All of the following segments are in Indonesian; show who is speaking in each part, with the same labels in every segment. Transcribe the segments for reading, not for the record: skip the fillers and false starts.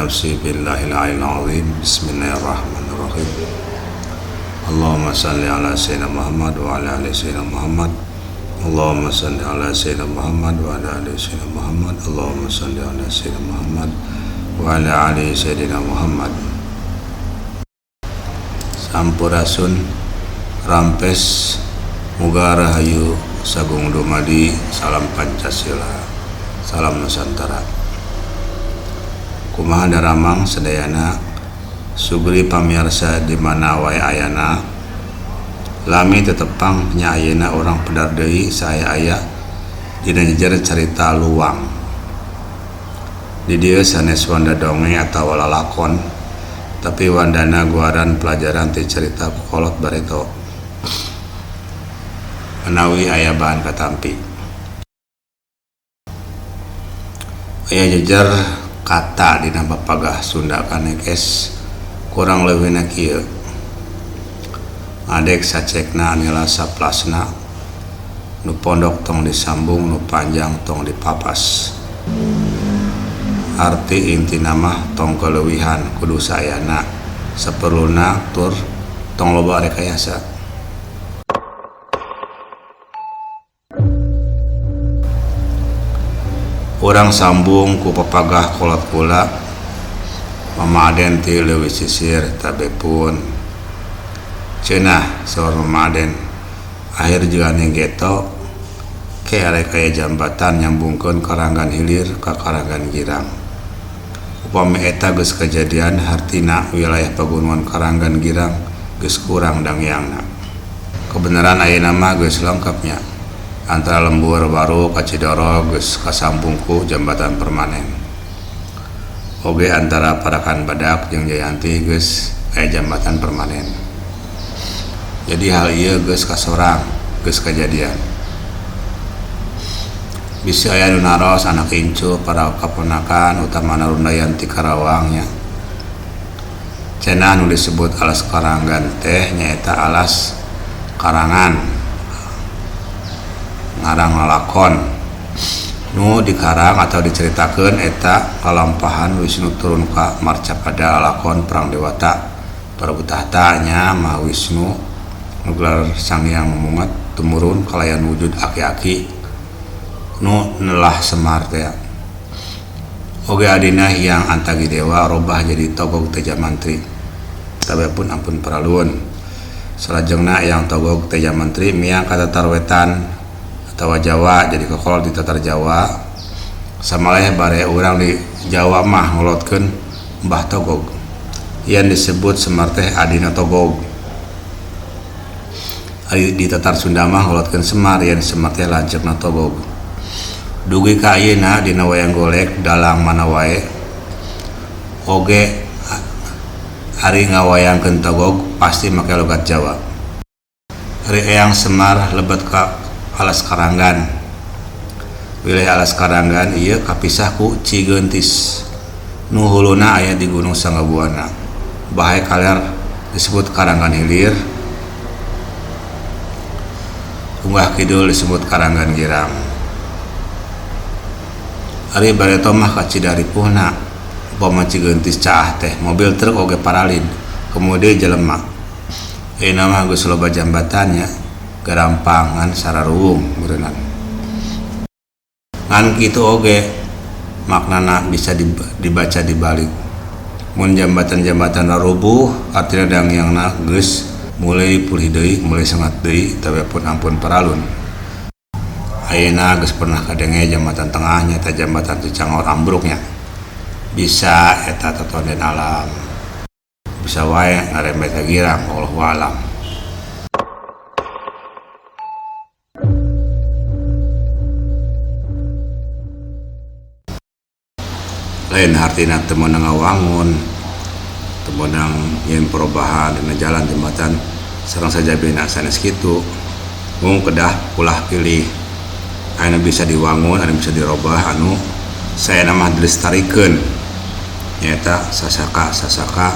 Speaker 1: nafsi billahil aliyil azim. Bismillahirrahmanirrahim. Allahumma salli ala sayyidina Muhammad wa ala ali sayyidina Muhammad. Allahumma salli ala sayyidina Muhammad wa ala ali sayyidina Muhammad. Allahumma salli ala sayyidina Muhammad wa ala ali sayyidina Muhammad. Sampurasun rampes muga rahayu sagung dumadi. Salam Pancasila, salam Nusantara. Kumaha daramang sedayana sugri pamirsa di mana wae ayana, lami tetepang nya ayeuna orang pedar deui saya aya dina jejer carita luang. Di dieu sanes wanda dongeng atawa lalakon, tapi wandana guaran pelajaran ti carita kolot bareto menawi aya bahan katampi. Aya jejer kata dina bapagah Sunda kanekes kurang leuwihna kieu. Adek sacekna nila saplasna, nu pondok tong disambung, nu panjang tong dipapas. Arti inti nama tong keleuwihan kudu sayana, saperluna tur tong loba rekayasa. Urang sambung ku papagah kolot kula, Mama Aden ti leuwih sisir tabepun. Cenah saur Mama Aden, akhir jigane geto ke arek aya jambatan nyambungkeun Karanggan Hilir ka Karanggan Girang. Upami eta geus kejadian hartina wilayah pagunungan Karanggan Girang geus kurang dangyangna. Kebenaran ayeuna mah geus lengkapnya. Antara lembur baru ka Cidoro geus kasambung ku jambatan permanen. Oge antara Parakan Badak jeung Jayanti geus aya jambatan permanen. Jadi hal ieu geus kasorang, geus kejadian. Bisi aya nu naros anak incu para kaponakan utamana rundayan ti Karawang nya. Cenah nu disebut alas Karanggan teh nyaeta alas karangan. Ngarang lalakon nu dikarang atau diceritakeun eta kalampahan Wisnu turun ka Marcapada lalakon perang Dewata Prabutahta nya Maha Wisnu nugelar Sang Hyang Mamungat tumurun kalayan wujud aki-aki nu neulah Semar teh. Oge adina Hyang Antagidewa robah jadi Togog Teja Mantri. Tabepun ampun paralun. Salajengna Hyang Togog Teja Mantri miang ka Tatar Wetan atawa Jawa jadi kokolot di Tatar Jawa. Samaleh bare urang di Jawa mah ngolotkeun Mbah Togog. Ieu disebut Semar teh adina Togog. Ari di Tatar Sunda mah ngolotkeun Semar, ieu Semar teh lanceukna Togog. Dugi ka ayeuna dina wayang golek dalang mana wae oge ari ngawayangkeun Togog pasti make logat Jawa. Ari Eyang Semar lebet ka alas Karanggan. Wilayah alas Karanggan ieu kapisah ku Cigeuntis nu huluna aya di Gunung Sanggabuana. Bahe kaler disebut Karanggan Hilir, unggah kidul disebut Karanggan Girang. Ari bareto mah ka Cidaripuhna upama Cigeuntis caah teh mobil truk oge paralin kemudian jelema. Ayeuna mah geus loba jambatannya garampangan sararuung berenang. Ngan kitu oge maknana bisa dibaca dibalik. Mun jambatan-jambatan rubuh artina dangyangna geus mulai pulih deui, mulai sangat deui tabepun ampun paralun. Ayeuna geus pernah kadenge jambatan tengah nyaeta jambatan Cicangor ambruknya. Bisa eta tatonden alam. Bisa wae ngarembet ka Girang, wallahu alam. Lain hartina temenang ngawangun, temenang yen perubahan dina jalan jembatan sareng saja bina sanes kitu. Mung kedah ulah pilih anu bisa diwangun, anu bisa dirobah, anu saya nama dilestarikeun nyaeta sasaka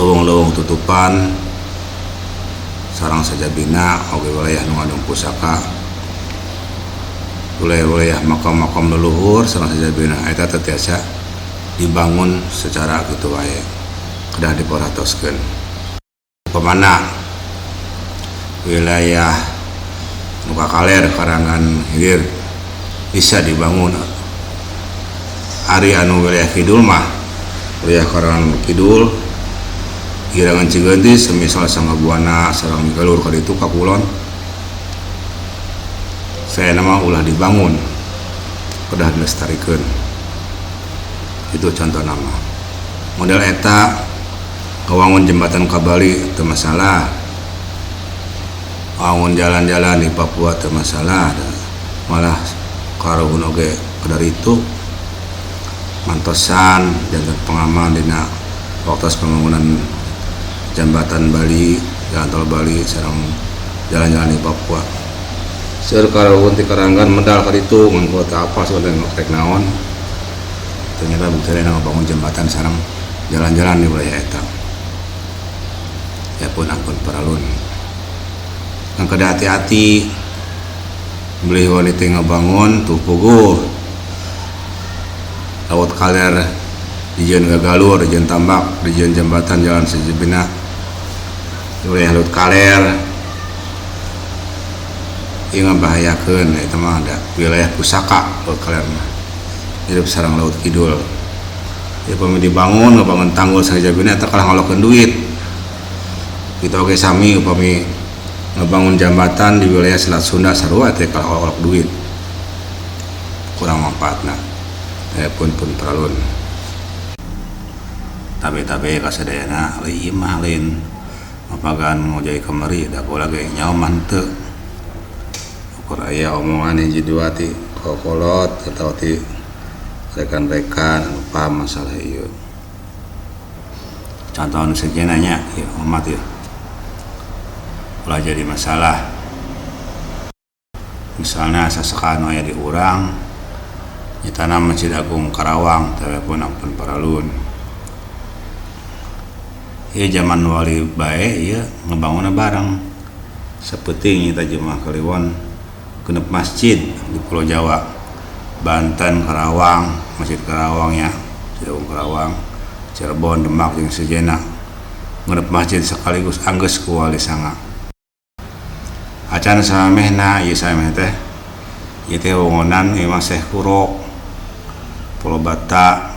Speaker 1: leuweung-leuweung tutupan sareng saja bina oge wilayah nu ngandung pusaka wilayah makam-makam leluhur sareng sajabina eta teh tiasa dibangun secara gitu wae kedah diporatoskeun. Pemana wilayah nuka kaler Karangan Hilir bisa dibangun. Ari anu wilayah kidul mah wilayah Karangan Kidul Girangan Cigeunti semisal Sanggabuana sareng galur ka ditu ka kulon saya nama ulah dibangun kedah dilestarikeun. Itu contoh nama model eta kawangun jembatan ka Bali teu masalah, kawangun jalan-jalan di Papua teu masalah, malah karuhun oge kadar itu mantosan jaga pengaman dina waktu pembangunan jembatan Bali, jalan tol Bali sareng jalan-jalan di Papua. Seueur karuhun ti Karanggan medal ka ditu ngan kuota apa sebenarnya ngoprek naon. Ternyata buktinya ngebangun jembatan sareng jalan-jalan di wilayah eta. Ya pun ampun paralun. Yang kada hati-hati beli wanita ngebangun tuh puguh laut kaler dijieun gagalur, dijieun tambak, dijieun jembatan jalan sejebina wilayah laut kaler ieu ngabahayakeun eta mah ada wilayah pusaka laut kaler mah hidup sareng laut kidul. Ya pami dibangun ngebangun tanggul sajabina eta kalah ngalokeun duit. Kita oge sami upami ngebangun jembatan di wilayah Selat Sunda sarua teh kalah olok duit. Kurang manfaatna. Pun peralun. Tabe-tabe kasadayana leuwih mah lain mapagan ngojai kamari da bola ge nyaman teu. Ukur aya omongan hiji dua ti kokolot atau ti rekan-rekan anu paham masalah ieu. Contoh anu sejenna nya ieu umat ieu. Ulah jadi masalah. Misalnya sasaka anu aya di urang nyatana Masjid Agung Karawang telepon ampun paralun. Ieu zaman wali bae ieu ngebangunna bareng. Sapenting nyata jemaah Kliwon genep masjid di Pulau Jawa. Banten, Karawang, Masjid Karawang ya, Masjid Agung Karawang, Cirebon, Demak jeung sejenna. Ngeunep masjid sekaligus anggeus ku wali sanga. Acan samehna ieu sameh teh. Ieu teh wongonan Imam Syekh Kuro Pulau Bata.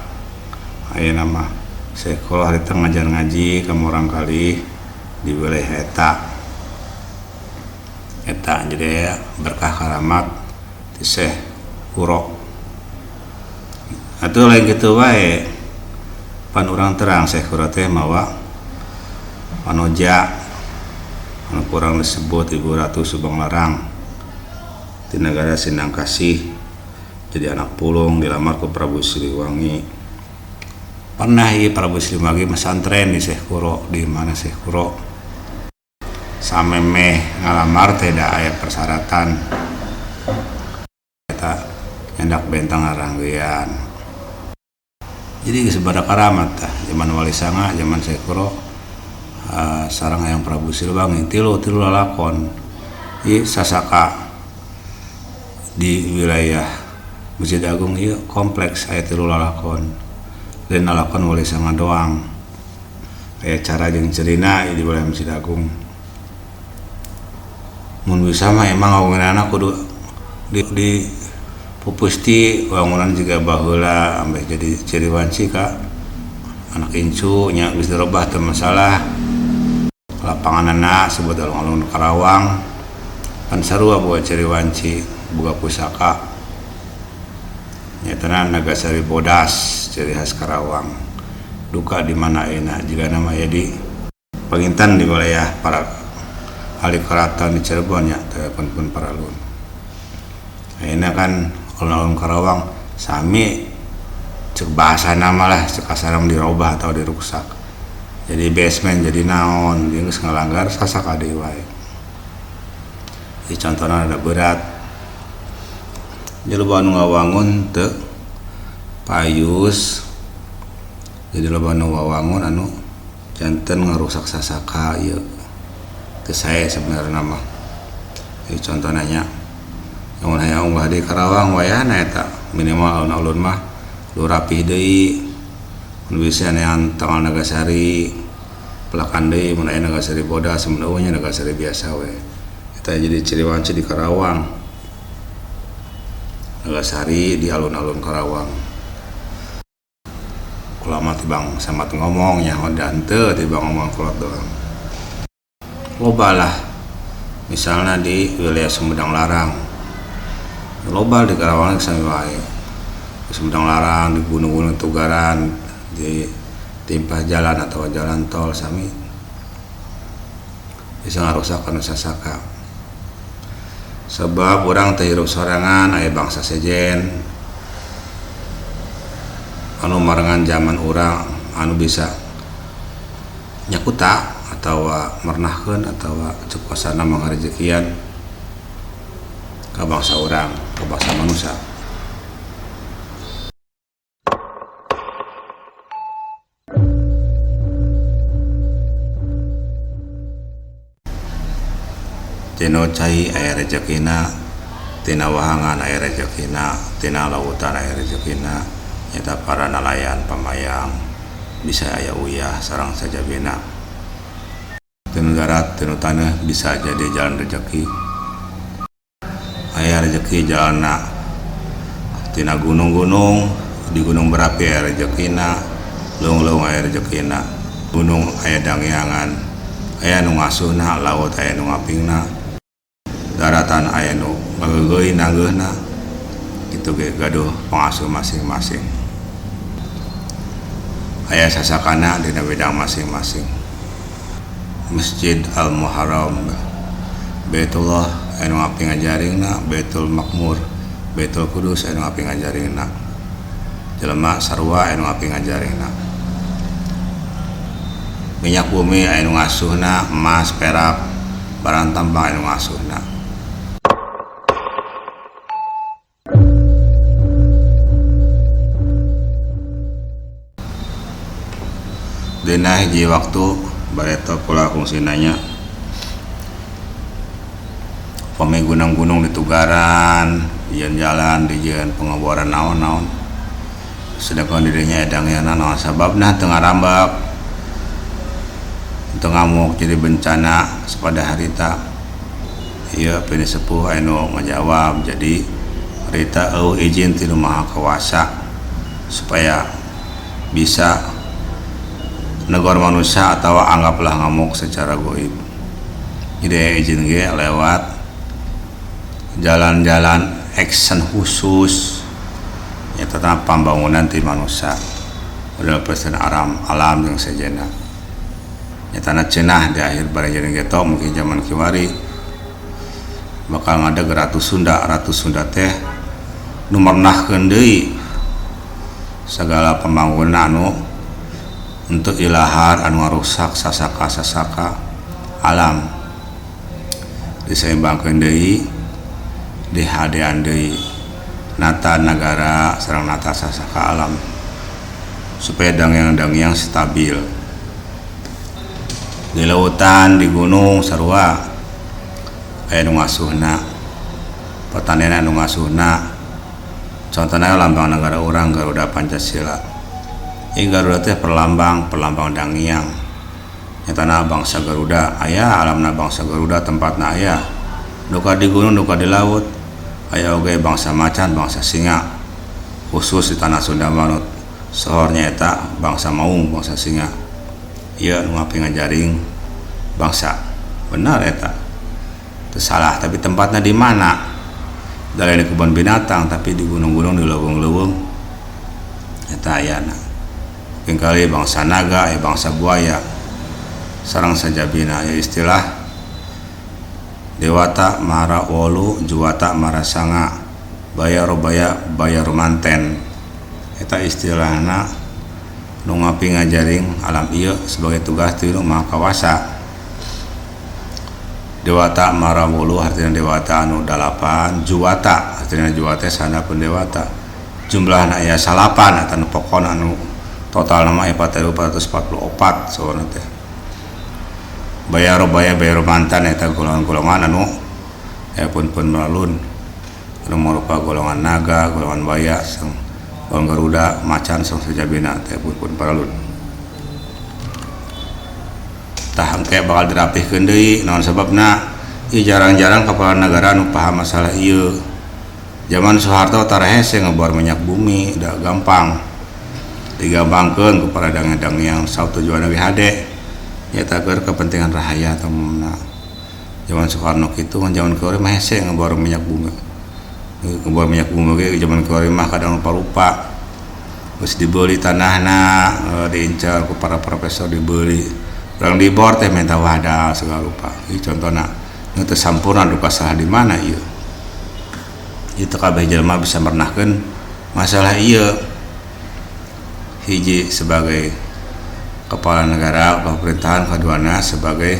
Speaker 1: Ayeuna mah Syekh Kuro harita ngajar ngaji ka murang kali di wilayah eta. Eta jadi berkah karamat ti Syekh Kuro. Atuh lain kitu wae pan urang terang Syekh Kuro teh mawa panoja anu kurang disebut Ibu Ratu Subang Larang di negara Sindang Kasih jadi anak pulung dilamar ke Prabu Siliwangi. Pernah ieu Prabu Siliwangi mesantren di Syekh Kuro. Di mana Syekh Kuro samemeh ngalamar teh da aya persyaratan eta nyandak bentang aranggean. Jadi sebada karamat tah zaman wali sanga zaman Syekh Kuro sareng hayang Prabu Siliwangi tilu lalakon ieu sasaka di wilayah Masjid Agung ieu kompleks aya tilu lalakon. Lain lalakon wali sanga doang. Aya cara jeung cerina di wilayah Masjid Agung. Mun bisa mah emang wangunana kudu di pupusti wangunan juga baheula ambeh jadi ciri wanci ka anak incu nya geus dirobah teu masalah. Lapanganana sebut alun-alun Karawang pan sarua buat ciri wanci boga pusaka nyatana Nagasari Bodas ciri khas Karawang. Duka di mana enak jika nama ya di pengintan di wilayah para ahli keraton di Cirebon ya telepon pun paralun. Ayeuna kan alun-alun Karawang sami cek bahasa nama lah cek asarang dirobah atau diruksak jadi basement jadi naon jeung geus ngalanggar sasaka deui wae. Di contohna ada berat jadi loba anu ngawangun teu payus jadi loba anu ngawangun anu janten ngarusak sasaka ieu teu sae sebenarnya mah. Ieu contohna nya mun hayang unggah di Karawang wayahna eta minimal alun-alun mah lu rapih deui bisa yang tanggal Nagasari pelakan deui mun aya Nagasari bodas sebenarnya Nagasari biasa we eta jadi ciri wanci di Karawang. Nagasari di alun-alun Karawang. Ulama tibang samat ngomong nyaho dan teu tibang ngomong kolot doang. Loba lah misalnya di wilayah Sumedang Larang. Loba di Karawang sami wae. Sumedang Larang di gunung-gunung Tugaran di timpah jalan atau jalan tol sami bisa ngarusak anu sasaka sebab orang teh hirup sorangan aya bangsa sejen anu marangan zaman orang anu bisa nyakuta atau mernahkeun atau cepkosana mangarejekian ka bangsa orang ka bangsa manusia. Tino cai aya rezekina, tina wahangan aya rezekina, tina lautan aya rezekina, nyata para nelayan pamayang bisa aya uyah sareng sajabina. Tinu darat, tinu tanah bisa jadi jalan rezeki. Aya rezeki jalanna tina gunung-gunung, di gunung berapi aya rezekina, leung-leung aya rezekina, gunung aya dangyangan, aya nu ngasuhna, laut aya nu ngapingna. Daratan aya nu ngageugeuy nangeuna kitu ge gaduh pangasuh masing-masing aya sasakana dina bidang masing-masing. Masjid Al-Muharram Baitullah anu ngapi ngajaringna, Baitul Makmur Baitul Qudus anu ngapi ngajaringna, jelema sarua anu ngapi ngajaringna, minyak bumi anu ngasuhna, emas perak barang tambang anu ngasuhna. Dina hiji waktu bareta kula fungsinanya pami gunung-gunung di Tugaran, dijieun jalan, dijieun pengoboran naon-naon. Sedangkan dirinya edangnya naon sababna teu ngarambak, teu ngamuk jadi bencana sepada harita. Ieu pini sepuh anu ngajawab jadi harita izin ti Nu Maha Kuasa supaya bisa negor manusia atau anggaplah ngamuk secara goib. Jadi izin ge lewat jalan-jalan action khusus ya tentang pembangunan ti manusia udah pesen alam yang sejenak ya tanah cenah di akhir barajeun geto mungkin zaman kiwari bakal ngadeg Ratu Sunda teh nu mernahkeun deui segala pembangunan anu untuk ilahar anu ngarusak sasaka alam diseimbangkeun deui dihadean deui nata negara sareng nata sasaka alam supaya dangyang stabil di lautan di gunung sarua aya nu ngasuhna pertanian anu ngasuhna contohna lambang negara urang Garuda Pancasila. Garuda teh perlambang dangyang nyatana bangsa Garuda aya alamna bangsa Garuda tempatna aya duka di gunung duka di laut aya oge bangsa macan bangsa singa khusus di tanah Sunda manut sohornya eta bangsa maung bangsa singa ieu nu ngapi ngajaring bangsa benar eta teu salah tapi tempatnya di mana dari di kebun binatang tapi di gunung-gunung di leuweung-leuweung eta ayana. Kali bangsa naga, bangsa buaya, sarang sajabina ya istilah Dewata Mara Wolu, Juwata Mara Sanga, Bayarobaya Bayarumanten. Eta istilahna nu ngapi ngajaring alam ieu sebagai tugas ti Nu Maha Kuasa. Dewata Mara Wolu artinya dewata anu 8, Juwata artinya juwata sanapun dewata. Jumlahna aya 8 eta nu pokona anu total nama 444 soalnya teh. Bayarobaya Bayarumanten eta golongan-golongan anu pun melalun anu marupa golongan naga, golongan baya, Bawang Garuda macan sang sejabina teh pun paralun tah engke bakal dirapihkeun deui naon sababna ieu jarang-jarang kepala negara nu paham masalah ieu. Zaman Soeharto tarehese ngebor minyak bumi da gampang digampangkeun ku para dang-dang yang sautujuan hade nyata keur kepentingan rakyat umumna. Zaman Soekarno kitu kan zaman keur mah hese ngebor minyak bumi ge zaman keur mah kadang rupa-rupa geus dibeli tanahna diincar ku para profesor dibeli orang dibor teh minta wadah segala rupa. Ini contohnya nu teu sampurna duka salah di mana ieu. Itu kabeh jelema bisa mernahkeun masalah ieu. Hiji sebagai kepala negara pemerintahan, kaduana sebagai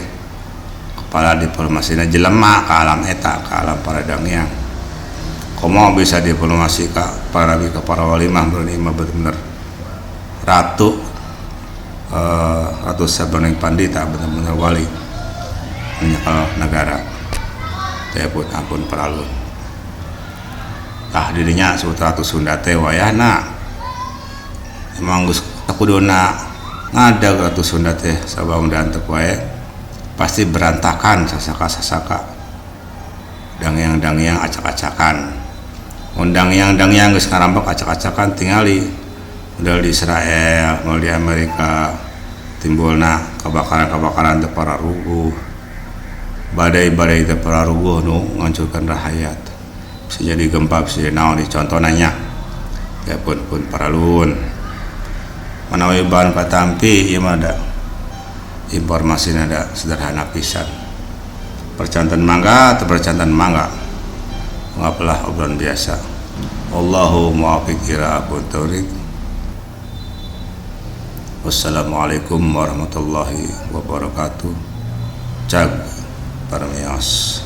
Speaker 1: kepala diplomasina jelema ka alam eta, ka alam para dangiang. Komo bisa diplomasi ka para nabi, ka para wali mah bener-bener ratu Ratu Sabaning Pandita benar-benar wali menyekal negara teh pun ampun peralun tah dirinya sebut Ratu Sunda teh wayahna emang geus takuduna ngadeg Ratu Sunda teh sabaung dan teu wae pasti berantakan sasaka-sasaka dangiang-dangiang acak-acakan undang-yang geus ngarambak acak-acakan tingali modal di Israel, modal di Amerika timbulna kebakaran-kebakaran teu para ruguh badai-badai teu para ruguh nu ngancurkeun rakyat bisa jadi gempa bisa jadi naon contohna nya ya pun paralun manawi bahan patampi ieu mah da informasina da sederhana pisan percantan mangga atau percantan mangga ngapalah obrolan biasa Allahu muwaffiq ila aqwamit thoriq. Wassalamualaikum warahmatullahi wabarakatuh. Cag Parmios.